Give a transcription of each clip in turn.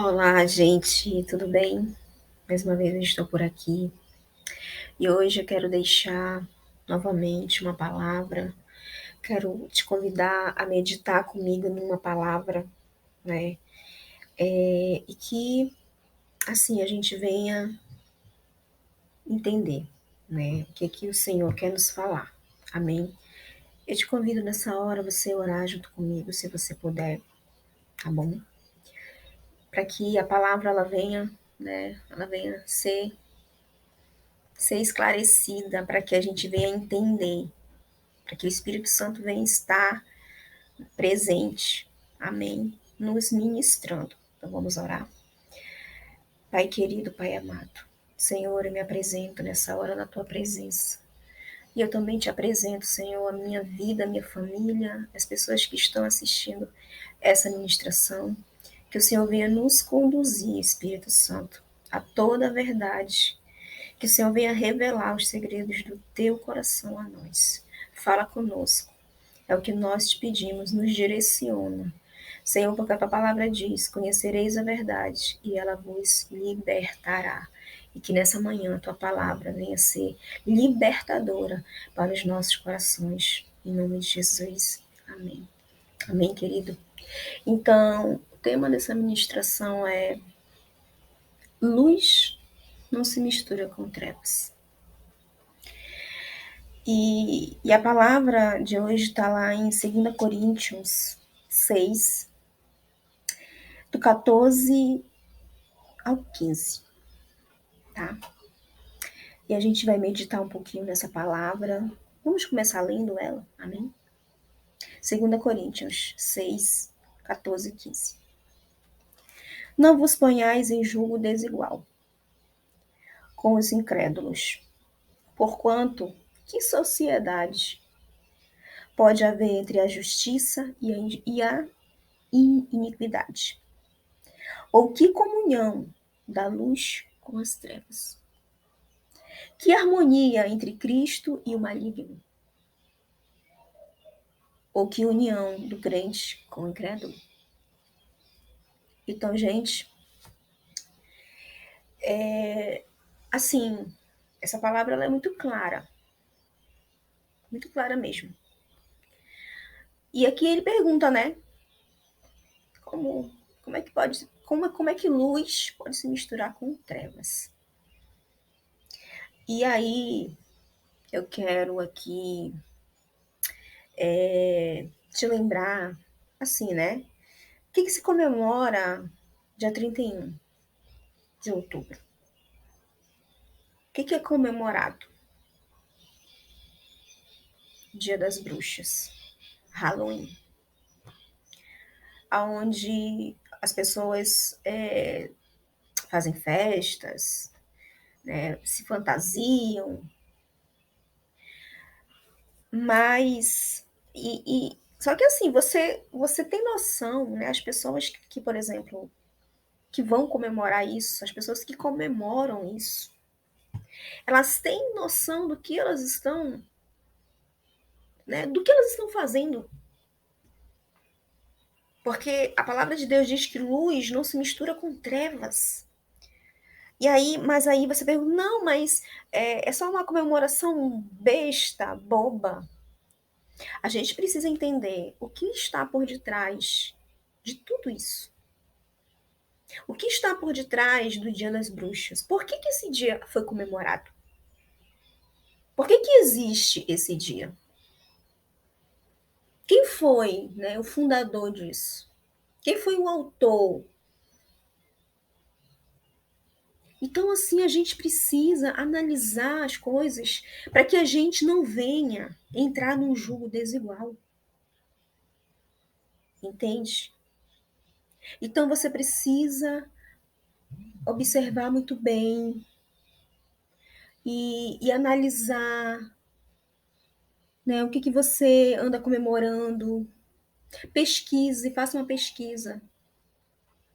Olá, gente, tudo bem? Mais uma vez eu estou por aqui e hoje eu quero deixar novamente uma palavra. Quero te convidar a meditar comigo numa palavra, né? E que assim a gente venha entender, né? O que o Senhor quer nos falar. Amém? Eu te convido nessa hora você orar junto comigo, se você puder, tá bom? Para que a palavra ela venha, né? Ela venha ser esclarecida, para que a gente venha entender, para que o Espírito Santo venha estar presente, amém, nos ministrando. Então vamos orar. Pai querido, Pai amado, Senhor, eu me apresento nessa hora na tua presença. E eu também te apresento, Senhor, a minha vida, a minha família, as pessoas que estão assistindo essa ministração. Que o Senhor venha nos conduzir, Espírito Santo, a toda a verdade. Que o Senhor venha revelar os segredos do teu coração a nós. Fala conosco. É o que nós te pedimos, nos direciona. Senhor, porque a tua palavra diz: conhecereis a verdade e ela vos libertará. E que nessa manhã a tua palavra venha ser libertadora para os nossos corações. Em nome de Jesus. Amém. Amém, querido? Então, o tema dessa ministração é: luz não se mistura com trevas. E a palavra de hoje está lá em 2 Coríntios 6, do 14 ao 15, tá? E a gente vai meditar um pouquinho nessa palavra. Vamos começar lendo ela, amém? 2 Coríntios 6, 14 e 15. Não vos ponhais em julgo desigual com os incrédulos, porquanto que sociedade pode haver entre a justiça e a iniquidade? Ou que comunhão da luz com as trevas? Que harmonia entre Cristo e o maligno? Ou que união do crente com o incrédulo? Então, gente, assim, essa palavra ela é muito clara mesmo. E aqui ele pergunta, né? Como, como é que pode, como é que luz pode se misturar com trevas? E aí eu quero aqui te lembrar, assim, né? O que se comemora dia 31 de outubro? O que é comemorado? Dia das Bruxas, Halloween, onde as pessoas fazem festas, né, se fantasiam, mas só que assim você tem noção, né? As pessoas que, por exemplo, que vão comemorar isso, as pessoas que comemoram isso, elas têm noção do que elas estão, né? Do que elas estão fazendo. Porque a palavra de Deus diz que luz não se mistura com trevas. E aí, mas aí você pergunta, não, mas é só uma comemoração besta, boba. A gente precisa entender o que está por detrás de tudo isso. O que está por detrás do Dia das Bruxas? Por que esse dia foi comemorado? Por que existe esse dia? Quem foi, né, o fundador disso? Quem foi o autor? Então, assim, a gente precisa analisar as coisas para que a gente não venha entrar num julgo desigual. Entende? Então, você precisa observar muito bem e analisar, né, o que você anda comemorando. Pesquise, faça uma pesquisa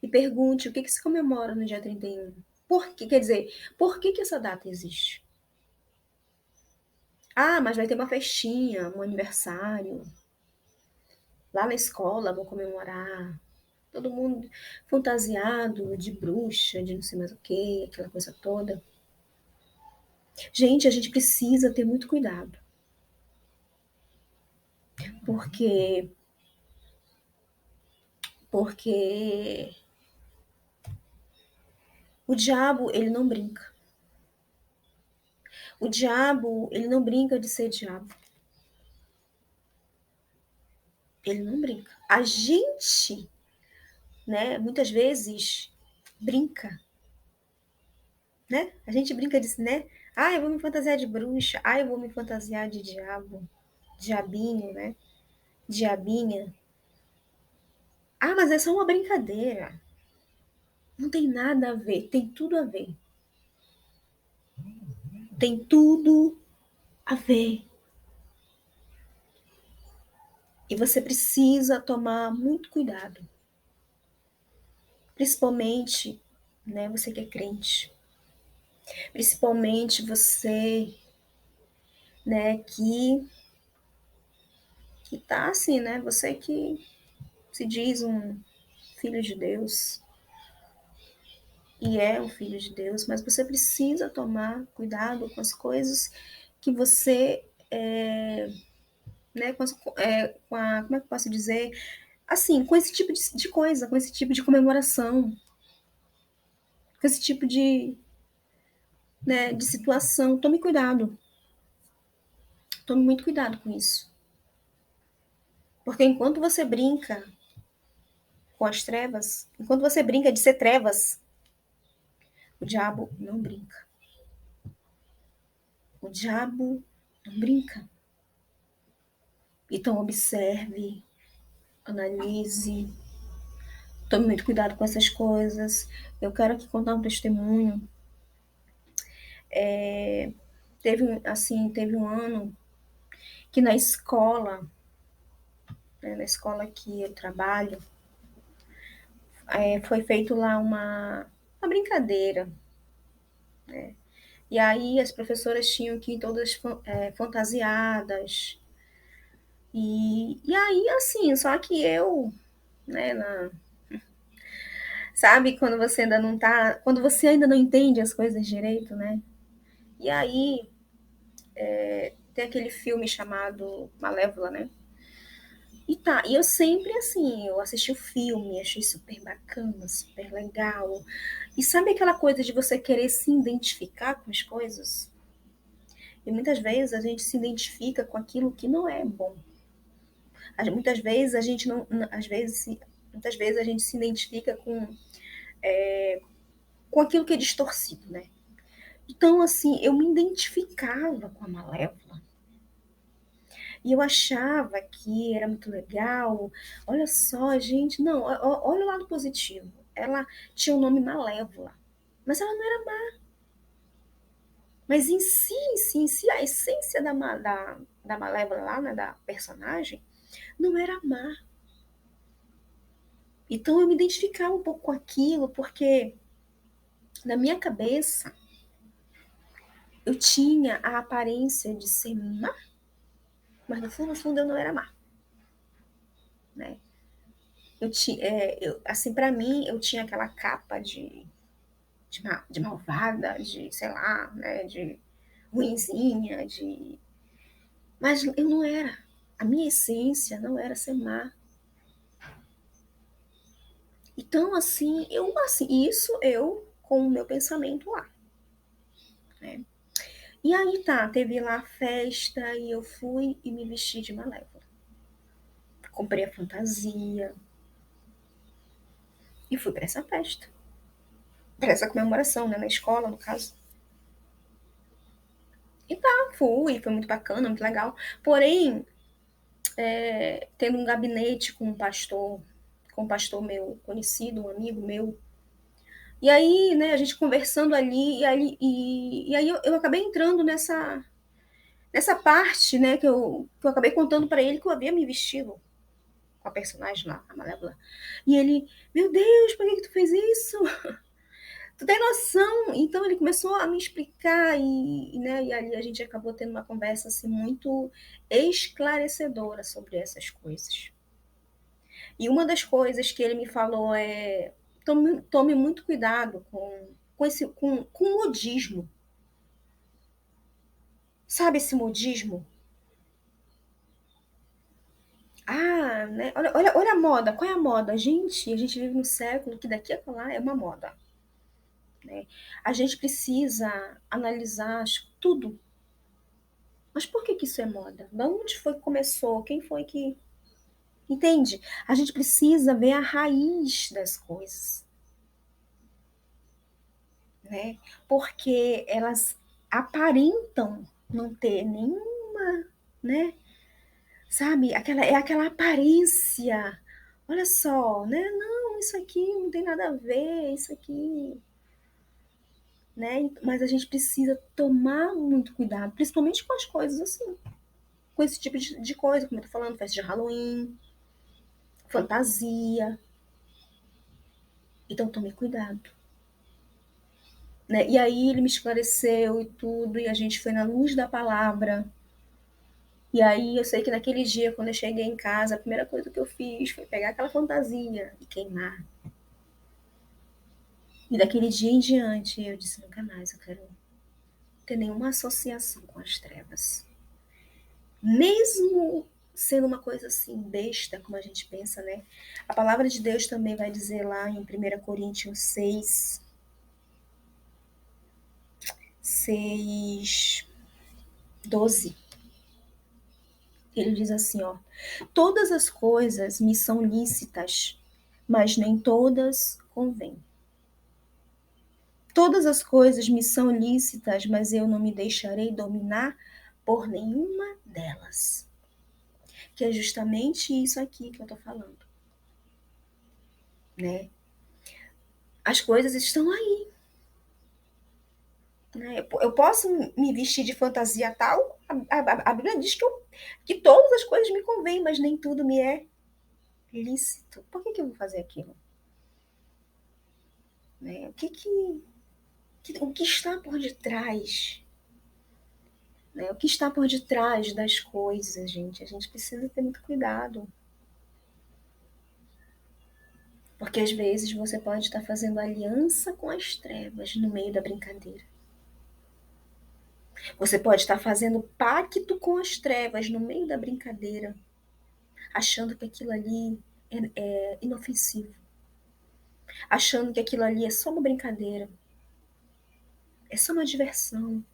e pergunte o que se comemora no dia 31. Por que, quer dizer, por que essa data existe? Ah, mas vai ter uma festinha, um aniversário. Lá na escola vou comemorar. todo mundo fantasiado de bruxa, de não sei mais o que, aquela coisa toda. Gente, a gente precisa ter muito cuidado, porque porque o diabo, ele não brinca. O diabo, ele não brinca de ser diabo. Ele não brinca. A gente, né, muitas vezes brinca, né? A gente brinca disso, né? Ah, eu vou me fantasiar de bruxa. Ah, eu vou me fantasiar de diabo, diabinho, né? Diabinha. Ah, mas é só uma brincadeira. Não tem nada a ver, tem tudo a ver. Tem tudo a ver. E você precisa tomar muito cuidado, principalmente, né, você que é crente, principalmente você, né, que tá assim, né, você que se diz um filho de Deus e é um filho de Deus, mas você precisa tomar cuidado com as coisas que você né, como é que eu posso dizer, assim, com esse tipo de coisa, com esse tipo de comemoração, com esse tipo de, né, de situação. Tome cuidado, tome muito cuidado com isso. Porque enquanto você brinca com as trevas, enquanto você brinca de ser trevas, o diabo não brinca. O diabo não brinca. Então observe, analise, tome muito cuidado com essas coisas. Eu quero aqui contar um testemunho. Teve um ano que na escola, né, na escola que eu trabalho, foi feito lá uma brincadeira. E aí as professoras tinham que ir todas fantasiadas. E aí, assim, só que eu, né, sabe, quando você ainda não tá, quando você ainda não entende as coisas direito, né? E aí tem aquele filme chamado Malévola, né? E tá, e eu sempre assim, eu assisti o filme, achei super bacana, super legal. E sabe aquela coisa de você querer se identificar com as coisas? E muitas vezes a gente se identifica com aquilo que não é bom. Muitas vezes a gente não, às vezes, muitas vezes a gente se identifica com aquilo que é distorcido, né? Então, assim, eu me identificava com a Malévola. E eu achava que era muito legal. Olha só, gente, não, olha o lado positivo. Ela tinha o nome Malévola, mas ela não era má. Mas em si, a essência da Malévola lá, né, da personagem, não era má. Então eu me identificava um pouco com aquilo, porque na minha cabeça eu tinha a aparência de ser má, mas no fundo eu não era má, né? Assim, para mim, eu tinha aquela capa de malvada, de, sei lá, né, de ruinzinha, mas eu não era. A minha essência não era ser má. Então, isso eu com o meu pensamento lá, né? E aí tá, teve lá a festa e eu fui e me vesti de Malévola. Comprei a fantasia e fui para essa festa, para essa comemoração, né, na escola, no caso. E tá, foi muito bacana, muito legal. Porém, tendo um gabinete com um pastor meu conhecido, um amigo meu. E aí, né, a gente conversando ali, e aí eu acabei entrando nessa parte, né, que eu acabei contando para ele que eu havia me vestido com a personagem lá, a Malévola. E ele, meu Deus, por que tu fez isso? Tu tem noção? Então ele começou a me explicar né, e ali a gente acabou tendo uma conversa assim muito esclarecedora sobre essas coisas. E uma das coisas que ele me falou é: tome muito cuidado com o modismo. Sabe esse modismo? Ah, né? Olha a moda. Qual é a moda? Gente, a gente vive num século que daqui a lá é uma moda. Né? A gente precisa analisar tudo. Mas por que isso é moda? De onde foi que começou? Quem foi que. Entende? A gente precisa ver a raiz das coisas. Né? Porque elas aparentam não ter nenhuma, né? Sabe? É aquela aparência. Olha só, né? Não, isso aqui não tem nada a ver, isso aqui, né? Mas a gente precisa tomar muito cuidado, principalmente com as coisas assim, com esse tipo de coisa, como eu tô falando, festa de Halloween, fantasia. Então tome cuidado. Né? E aí ele me esclareceu e tudo, e a gente foi na luz da palavra. E aí eu sei que naquele dia, quando eu cheguei em casa, a primeira coisa que eu fiz foi pegar aquela fantasia e queimar. E daquele dia em diante, eu disse: nunca mais eu quero ter nenhuma associação com as trevas. Mesmo sendo uma coisa assim, besta, como a gente pensa, né? A palavra de Deus também vai dizer lá em 1 Coríntios 6, 12. Ele diz assim, ó: todas as coisas me são lícitas, mas nem todas convêm. Todas as coisas me são lícitas, mas eu não me deixarei dominar por nenhuma delas. Que é justamente isso aqui que eu tô falando, né? As coisas estão aí, né? Eu posso me vestir de fantasia tal, a Bíblia diz que todas as coisas me convêm, mas nem tudo me é lícito. Por que eu vou fazer aquilo? Né? O que está por detrás? Né? O que está por detrás das coisas, gente? A gente precisa ter muito cuidado. Porque às vezes você pode estar fazendo aliança com as trevas no meio da brincadeira. Você pode estar fazendo pacto com as trevas no meio da brincadeira, achando que aquilo ali é inofensivo, achando que aquilo ali é só uma brincadeira, é só uma diversão.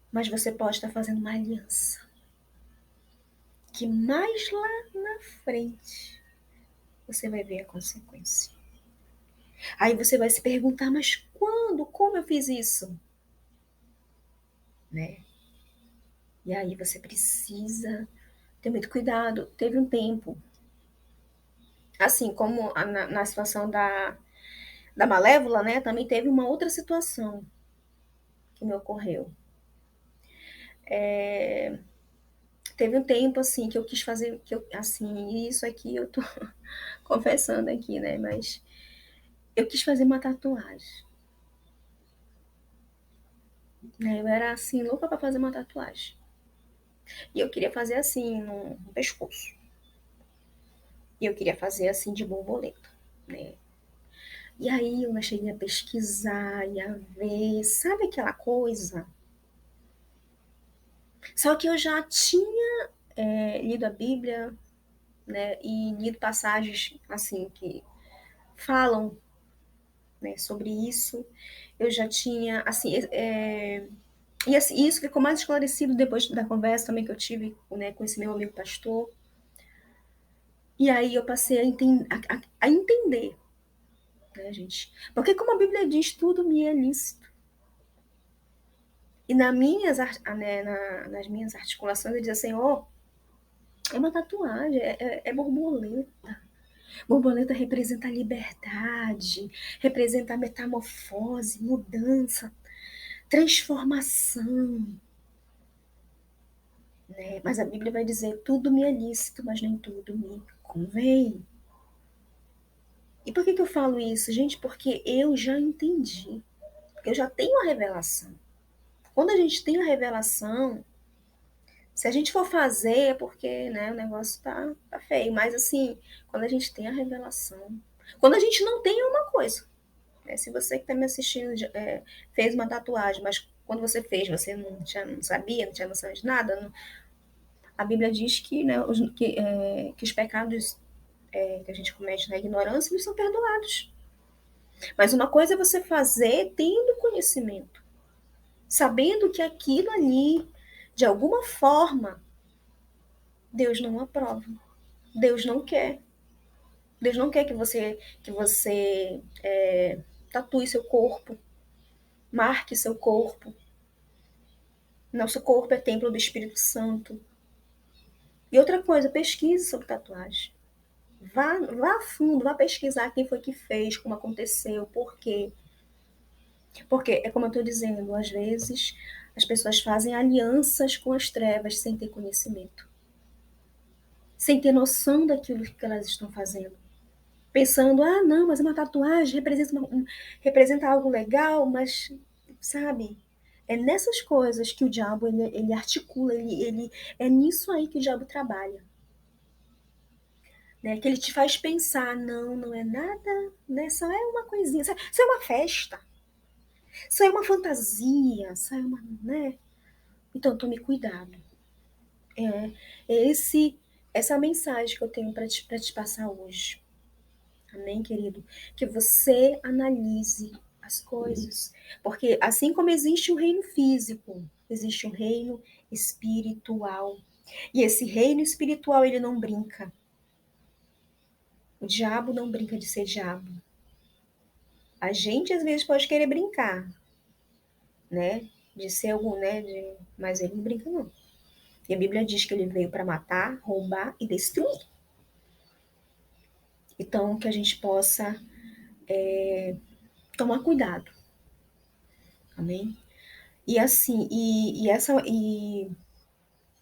Mas você pode estar fazendo uma aliança que mais lá na frente você vai ver a consequência. Aí você vai se perguntar: mas quando? Como eu fiz isso? Né? E aí você precisa ter muito cuidado. Teve um tempo, assim como na situação da Malévola, né? Também teve uma outra situação que me ocorreu. Teve um tempo, assim, que eu quis fazer, assim, isso aqui eu tô confessando aqui, né? Mas eu quis fazer uma tatuagem. Né? Eu era, assim, louca pra fazer uma tatuagem. E eu queria fazer, assim, no pescoço. E eu queria fazer, assim, de borboleta, né? E aí eu cheguei a pesquisar e a ver, sabe aquela coisa? Só que eu já tinha lido a Bíblia, né, e lido passagens assim que falam, né, sobre isso. Eu já tinha, assim, e assim, isso ficou mais esclarecido depois da conversa também que eu tive, né, com esse meu amigo pastor. E aí eu passei a entender, né, gente? Porque como a Bíblia diz, tudo me é lícito. E né, nas minhas articulações ele diz assim: ó, é uma tatuagem, é borboleta. Borboleta representa a liberdade, representa a metamorfose, mudança, transformação. Né? Mas a Bíblia vai dizer: tudo me é lícito, mas nem tudo me convém. E por que eu falo isso, gente? Porque eu já entendi. Eu já tenho a revelação. Quando a gente tem a revelação, Se a gente for fazer, é porque, né, o negócio tá feio. Mas, assim, quando a gente tem a revelação, quando a gente não tem, é uma coisa. Né? Se você que está me assistindo fez uma tatuagem, mas quando você fez, você não sabia, não tinha noção de nada, a Bíblia diz que, né, que os pecados que a gente comete na ignorância, eles são perdoados. Mas uma coisa é você fazer tendo conhecimento, sabendo que aquilo ali, de alguma forma, Deus não aprova. Deus não quer. Deus não quer que você tatue seu corpo, marque seu corpo. Nosso corpo é templo do Espírito Santo. E outra coisa, pesquise sobre tatuagem. Vá a fundo, vá pesquisar quem foi que fez, como aconteceu, por quê. Porque, é como eu estou dizendo, às vezes as pessoas fazem alianças com as trevas sem ter conhecimento, sem ter noção daquilo que elas estão fazendo. Pensando, ah, não, mas uma tatuagem representa algo legal, mas, sabe, é nessas coisas que o diabo ele articula, é nisso aí que o diabo trabalha. Né? Que ele te faz pensar, não, não é nada, né? Só é uma coisinha, só é uma festa, só é uma fantasia, só é uma, né? Então tome cuidado. É, é essa mensagem que eu tenho para te passar hoje. Amém, querido? Que você analise as coisas. Porque assim como existe um reino físico, existe um reino espiritual. E esse reino espiritual, ele não brinca. O diabo não brinca de ser diabo. A gente às vezes pode querer brincar, né? De ser algum, né? Mas ele não brinca, não. E a Bíblia diz que ele veio para matar, roubar e destruir. Então, que a gente possa tomar cuidado. Amém? E assim,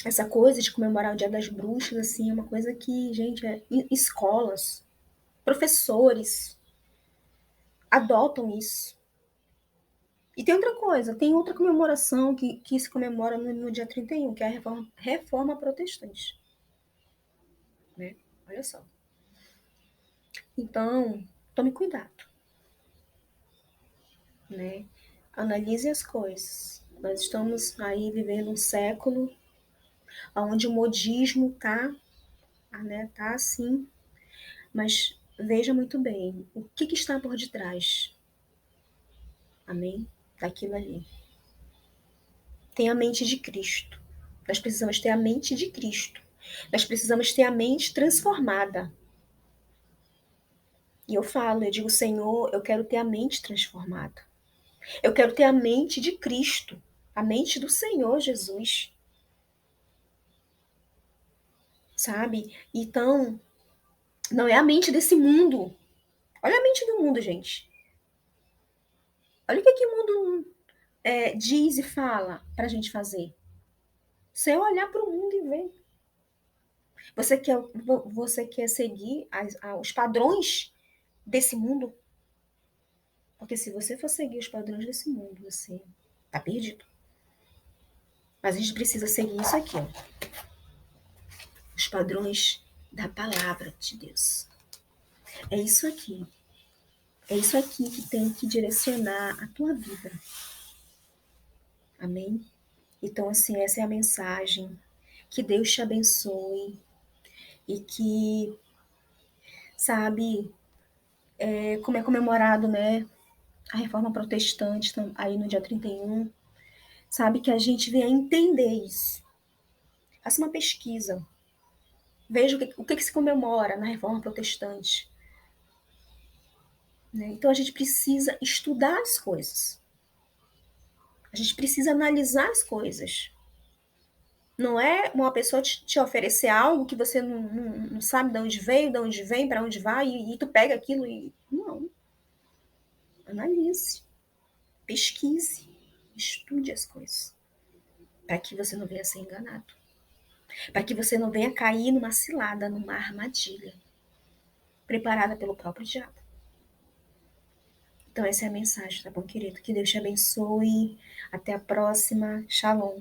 essa coisa de comemorar o Dia das Bruxas, assim, é uma coisa que, gente, escolas, professores adotam isso. E tem outra coisa, tem outra comemoração que se comemora no dia 31, que é a reforma protestante. Né? Olha só. Então, tome cuidado. Né? Analise as coisas. Nós estamos aí vivendo um século onde o modismo tá assim, mas veja muito bem o que está por detrás. Amém? Daquilo ali. Tem a mente de Cristo. Nós precisamos ter a mente de Cristo. Nós precisamos ter a mente transformada. E eu digo, Senhor, eu quero ter a mente transformada. Eu quero ter a mente de Cristo, a mente do Senhor Jesus. Sabe? Então, não é a mente desse mundo. Olha a mente do mundo, gente. Olha o que o mundo diz e fala para a gente fazer. Você olhar para o mundo e ver. Você quer seguir os padrões desse mundo? Porque se você for seguir os padrões desse mundo, você tá perdido. Mas a gente precisa seguir isso aqui, ó. Os padrões da palavra de Deus. É isso aqui. É isso aqui que tem que direcionar a tua vida. Amém? Então, assim, essa é a mensagem. Que Deus te abençoe e que, sabe, como é comemorado, né, a reforma protestante aí no dia 31, sabe, que a gente venha entender isso. Faça uma pesquisa. Veja o que se comemora na reforma protestante. Né? Então, a gente precisa estudar as coisas. A gente precisa analisar as coisas. Não é uma pessoa te oferecer algo que você não sabe de onde veio, de onde vem, para onde vai, e tu pega aquilo e. Não. Analise, pesquise, estude as coisas. Para que você não venha ser enganado. Para que você não venha cair numa cilada, numa armadilha preparada pelo próprio diabo. Então, essa é a mensagem, tá bom, querido? Que Deus te abençoe. Até a próxima. Shalom.